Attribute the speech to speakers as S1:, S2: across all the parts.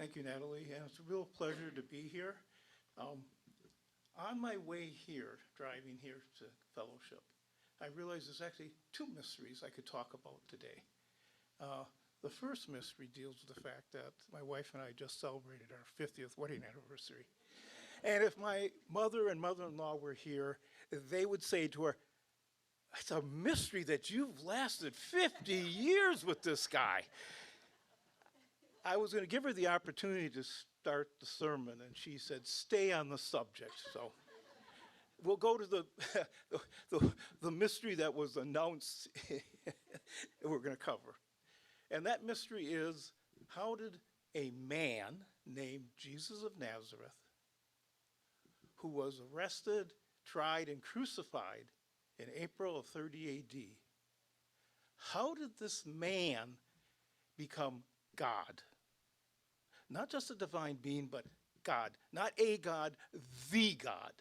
S1: Thank you, Natalie, and it's a real pleasure to be here. Um, on my way here, driving here to fellowship, I realized there's actually two mysteries I could talk about today. Uh, the first mystery deals with the fact that my wife and I just celebrated our 50th wedding anniversary. And if my mother and mother-in-law were here, they would say to her, "It's a mystery that you've lasted 50 years with this guy." I was going to give her the opportunity to start the sermon, and she said, "Stay on the subject." So we'll go to the mystery that was announced we're going to cover. And that mystery is, how did a man named Jesus of Nazareth, who was arrested, tried, and crucified in April of 30 AD, how did this man become God? Not just a divine being, but God. Not a God, the God.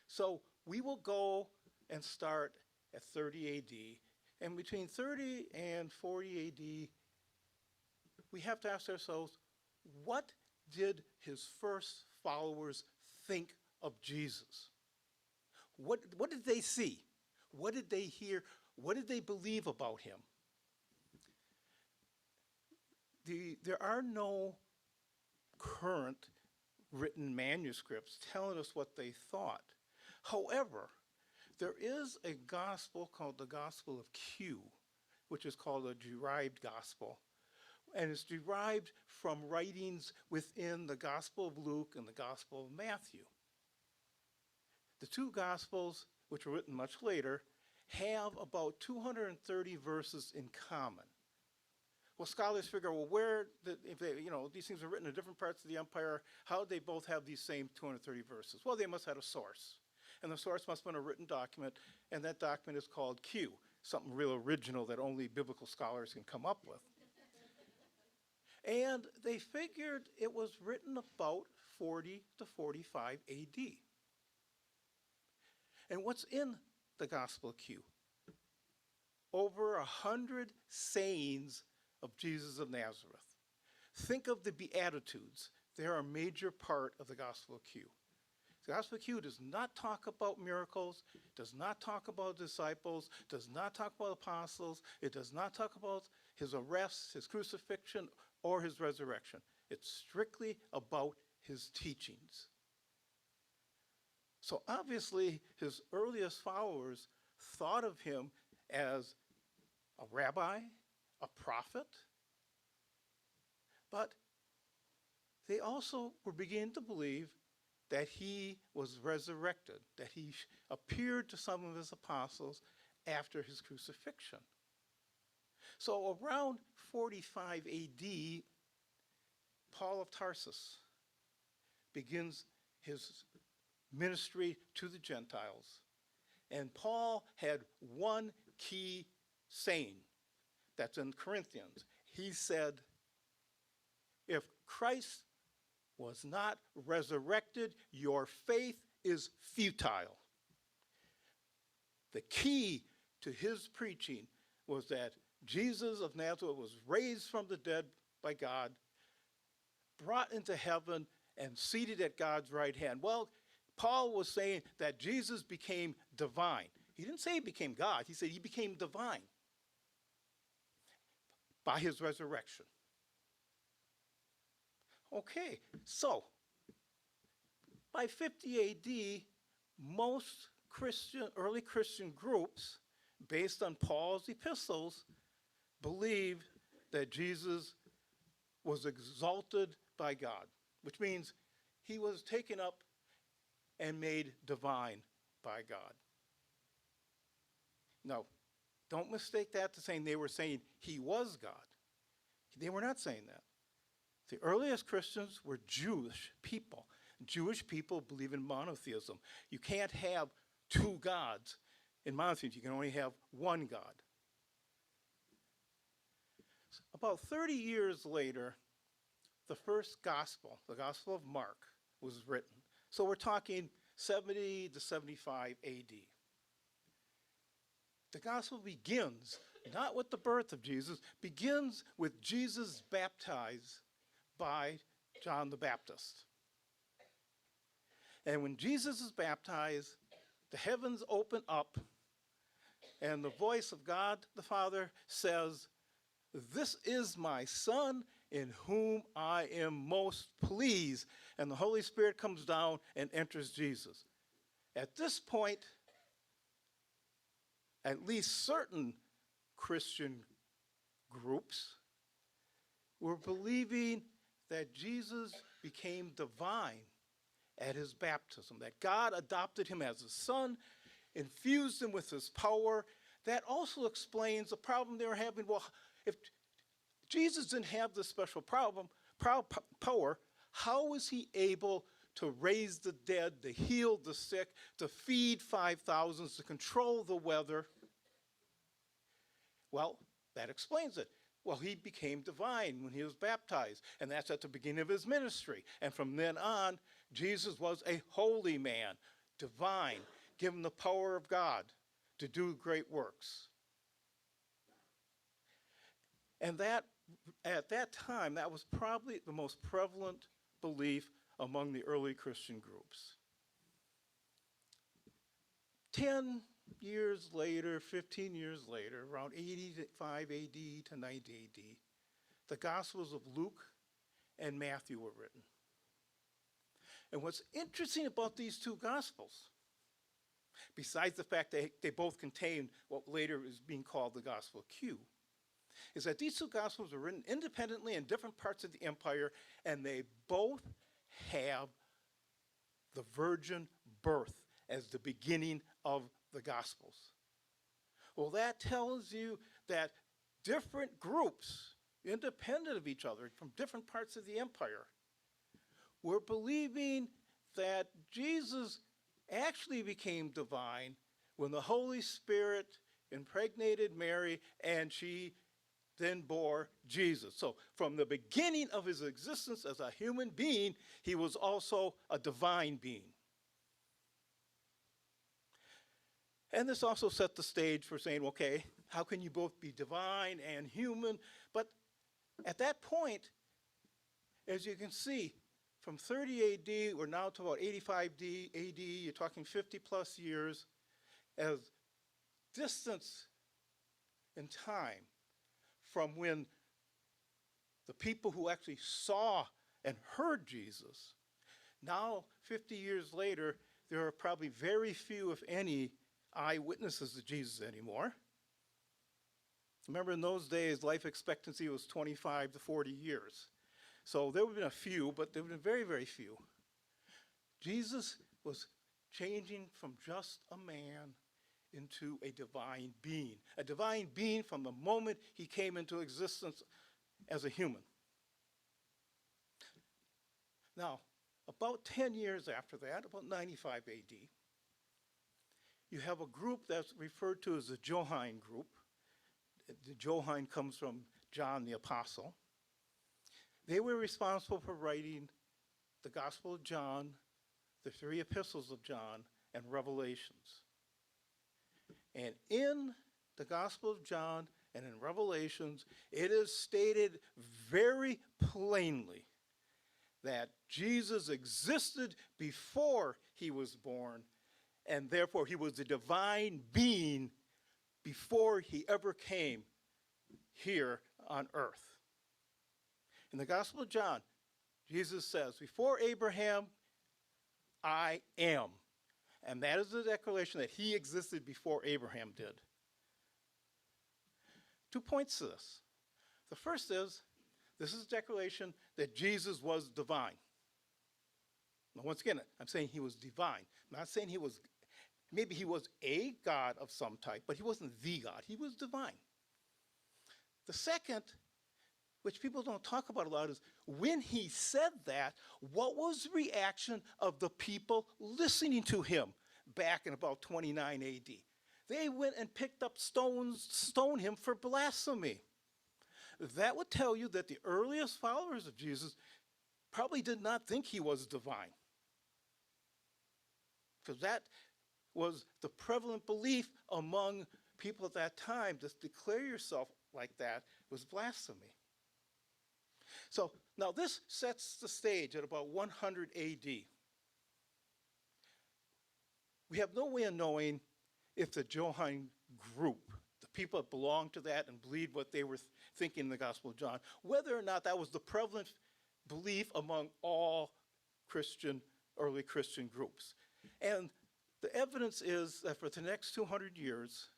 S1: So we will go and start at 30 AD. And between 30 and 40 AD, we have to ask ourselves, what did his first followers think of Jesus? What did they see? What did they hear? What did they believe about him? There are no current written manuscripts telling us what they thought. However, there is a gospel called the Gospel of Q, which is called a derived gospel. And it's derived from writings within the Gospel of Luke and the Gospel of Matthew. The two Gospels, which were written much later, have about 230 verses in common. Well, scholars figure, well, if they, these things are written in different parts of the empire, how did they both have these same 230 verses? Well, they must have had a source. And the source must have been a written document, and that document is called Q, something real original that only biblical scholars can come up with. And they figured it was written about 40 to 45 AD. And what's in the Gospel of Q? Over 100 sayings of Jesus of Nazareth. Think of the Beatitudes. They're a major part of the Gospel of Q. The Gospel of Q does not talk about miracles, does not talk about disciples, does not talk about apostles, it does not talk about his arrest, his crucifixion, or his resurrection. It's strictly about his teachings. So obviously, his earliest followers thought of him as a rabbi, a prophet, but they also were beginning to believe that he was resurrected, that he appeared to some of his apostles after his crucifixion. So around 45 AD, Paul of Tarsus begins his ministry to the Gentiles. And Paul had one key saying that's in Corinthians. He said, if Christ was not resurrected, your faith is futile. The key to his preaching was that Jesus of Nazareth was raised from the dead by God, brought into heaven, and seated at God's right hand. Well, Paul was saying that Jesus became divine. He didn't say he became God. He said he became divine by his resurrection. Okay, so by 50 AD, most early Christian groups, based on Paul's epistles, believed that Jesus was exalted by God, which means he was taken up and made divine by God. Now, don't mistake that to saying they were saying he was God. They were not saying that. The earliest Christians were Jewish people. Jewish people believe in monotheism. You can't have two gods in monotheism. You can only have one God. About 30 years later, the first gospel, the Gospel of Mark, was written. So we're talking 70 to 75 AD. The gospel begins not with the birth of Jesus, begins with Jesus baptized by John the Baptist. And when Jesus is baptized, the heavens open up, and the voice of God the Father says, "This is my Son in whom I am most pleased." And the Holy Spirit comes down and enters Jesus. At this point, at least certain Christian groups were believing that Jesus became divine at his baptism, that God adopted him as his son, infused him with his power. That also explains the problem they were having. Well, if Jesus didn't have this special power, how was he able to raise the dead, to heal the sick, to feed 5,000, to control the weather? Well, that explains it. Well, he became divine when he was baptized, and that's at the beginning of his ministry. And from then on, Jesus was a holy man, divine, given the power of God to do great works. And that, at that time, that was probably the most prevalent belief among the early Christian groups. 10 years later, 15 years later, around 85 AD to 90 AD, the Gospels of Luke and Matthew were written. And what's interesting about these two Gospels, besides the fact that they both contain what later is being called the Gospel Q, is that these two Gospels were written independently in different parts of the empire, and they both have the virgin birth as the beginning of the Gospels. Well, that tells you that different groups, independent of each other, from different parts of the empire, were believing that Jesus actually became divine when the Holy Spirit impregnated Mary and she then bore Jesus. So from the beginning of his existence as a human being, he was also a divine being. And this also set the stage for saying, okay, how can you both be divine and human? But at that point, as you can see, from 30 AD, we're now to about 85 AD, you're talking 50 plus years, as distance in time from when the people who actually saw and heard Jesus, now 50 years later, there are probably very few, if any, eyewitnesses to Jesus anymore. Remember, in those days, life expectancy was 25 to 40 years. So there would have been a few, but there would have been very, very few. Jesus was changing from just a man into a divine being from the moment he came into existence as a human. Now, about 10 years after that, about 95 AD, you have a group that's referred to as the Johannine group. The Johannine comes from John the Apostle. They were responsible for writing the Gospel of John, the 3 epistles of John, and Revelations. And in the Gospel of John and in Revelations, it is stated very plainly that Jesus existed before he was born, and therefore he was a divine being before he ever came here on earth. In the Gospel of John, Jesus says, "Before Abraham, I am." And that is the declaration that he existed before Abraham did. 2 points to this. The first is, this is a declaration that Jesus was divine. Now, once again, I'm saying he was divine. I'm not saying he was, maybe he was a God of some type, but he wasn't the God. He was divine. The second, which people don't talk about a lot, is when he said that, what was the reaction of the people listening to him back in about 29 AD? They went and picked up stones to stone him for blasphemy. That would tell you that the earliest followers of Jesus probably did not think he was divine, because that was the prevalent belief among people at that time. To declare yourself like that was blasphemy. So now this sets the stage at about 100 AD. We have no way of knowing if the Johannine group, the people that belonged to that and believed what they were thinking in the Gospel of John, whether or not that was the prevalent belief among all early Christian groups. And the evidence is that for the next 200 years,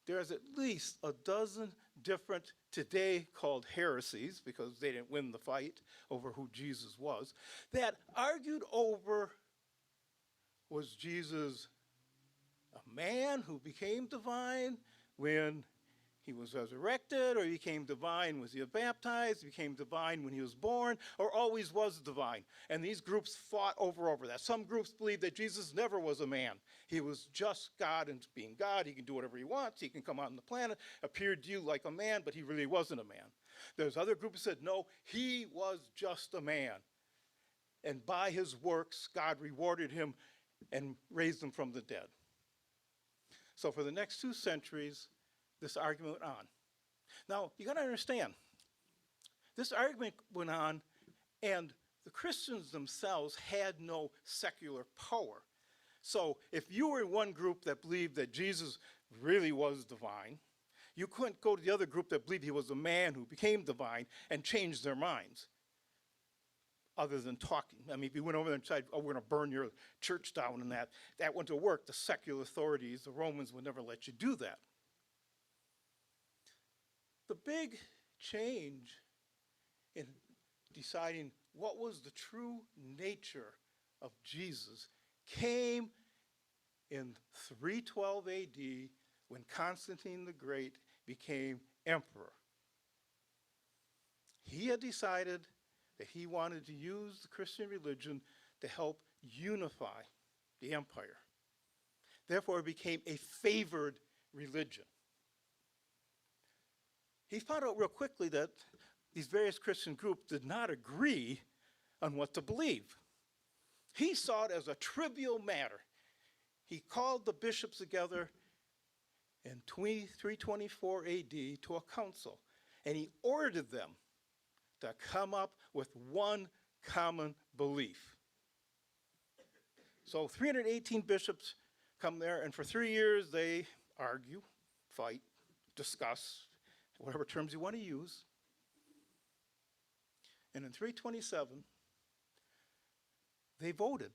S1: there's at least a dozen different, today called heresies, because they didn't win the fight over who Jesus was, that argued over, was Jesus a man who became divine when he was resurrected, or he became divine when he was baptized, became divine when he was born, or always was divine? And these groups fought over that. Some groups believe that Jesus never was a man. He was just God, and being God, he can do whatever he wants. He can come out on the planet, appear to you like a man, but he really wasn't a man. There's other groups that said, no, he was just a man. And by his works, God rewarded him and raised him from the dead. So for the next 2 centuries, this argument went on. Now, you got to understand, this argument went on, and the Christians themselves had no secular power. So if you were in one group that believed that Jesus really was divine, you couldn't go to the other group that believed he was a man who became divine and change their minds, other than talking. I mean, if you went over there and said, oh, we're going to burn your church down and that went to work. The secular authorities, the Romans, would never let you do that. The big change in deciding what was the true nature of Jesus came in 312 AD when Constantine the Great became emperor. He had decided that he wanted to use the Christian religion to help unify the empire. Therefore, it became a favored religion. He found out real quickly that these various Christian groups did not agree on what to believe. He saw it as a trivial matter. He called the bishops together in 324 AD to a council, and he ordered them to come up with one common belief. So 318 bishops come there, and for 3 years they argue, fight, discuss, whatever terms you want to use. And in 327, they voted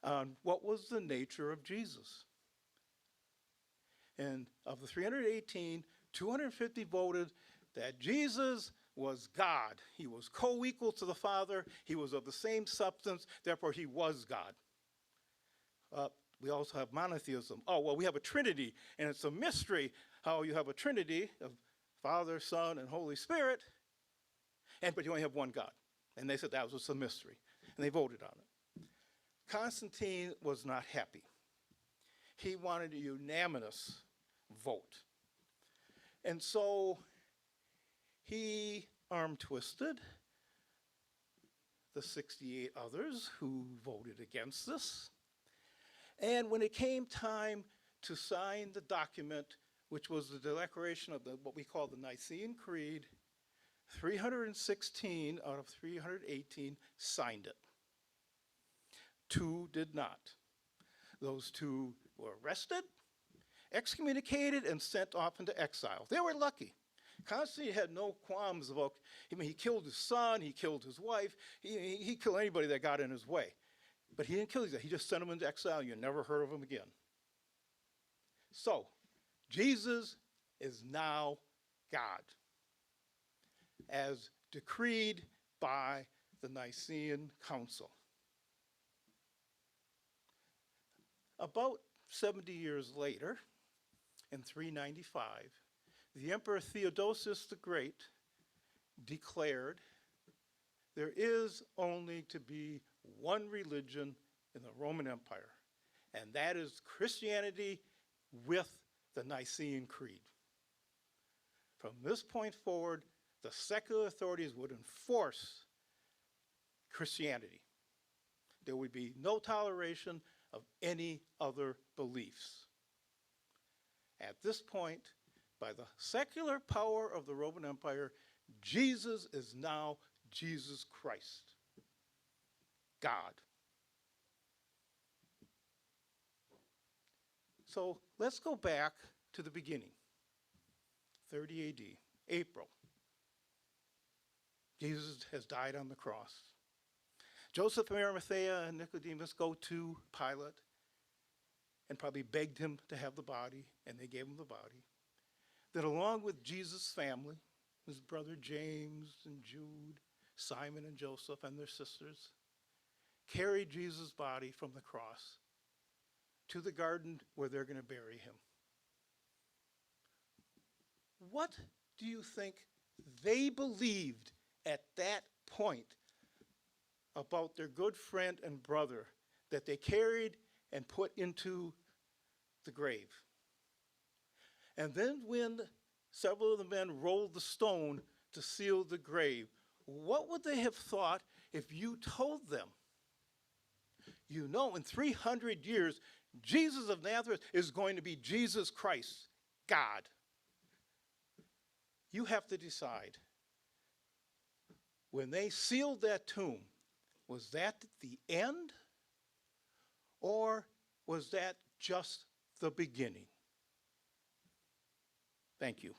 S1: on what was the nature of Jesus. And of the 318, 250 voted that Jesus was God. He was co-equal to the Father. He was of the same substance. Therefore, he was God. We also have monotheism. Oh, well, we have a Trinity, and it's a mystery how you have a Trinity of Father, Son, and Holy Spirit, but you only have one God. And they said that was a mystery, and they voted on it. Constantine was not happy. He wanted a unanimous vote. And so he arm-twisted the 68 others who voted against this. And when it came time to sign the document, which was the declaration of what we call the Nicene Creed, 316 out of 318 signed it. 2 did not. Those 2 were arrested, excommunicated, and sent off into exile. They were lucky. Constantine had no qualms about, he killed his son, he killed his wife, he killed anybody that got in his way. But he didn't kill these guys, he just sent them into exile. You never heard of him again. So, Jesus is now God, as decreed by the Nicene Council. About 70 years later, in 395, the Emperor Theodosius the Great declared there is only to be one religion in the Roman Empire, and that is Christianity with the Nicene Creed. From this point forward, the secular authorities would enforce Christianity. There would be no toleration of any other beliefs. At this point, by the secular power of the Roman Empire, Jesus is now Jesus Christ, God. So let's go back to the beginning, 30 AD, April. Jesus has died on the cross. Joseph of Arimathea and Nicodemus go to Pilate and probably begged him to have the body, and they gave him the body. Then along with Jesus' family, his brother James and Jude, Simon and Joseph and their sisters, carried Jesus' body from the cross to the garden where they're going to bury him. What do you think they believed at that point about their good friend and brother that they carried and put into the grave? And then when several of the men rolled the stone to seal the grave, what would they have thought if you told them, you know, in 300 years, Jesus of Nazareth is going to be Jesus Christ, God? You have to decide. When they sealed that tomb, was that the end? Or was that just the beginning? Thank you.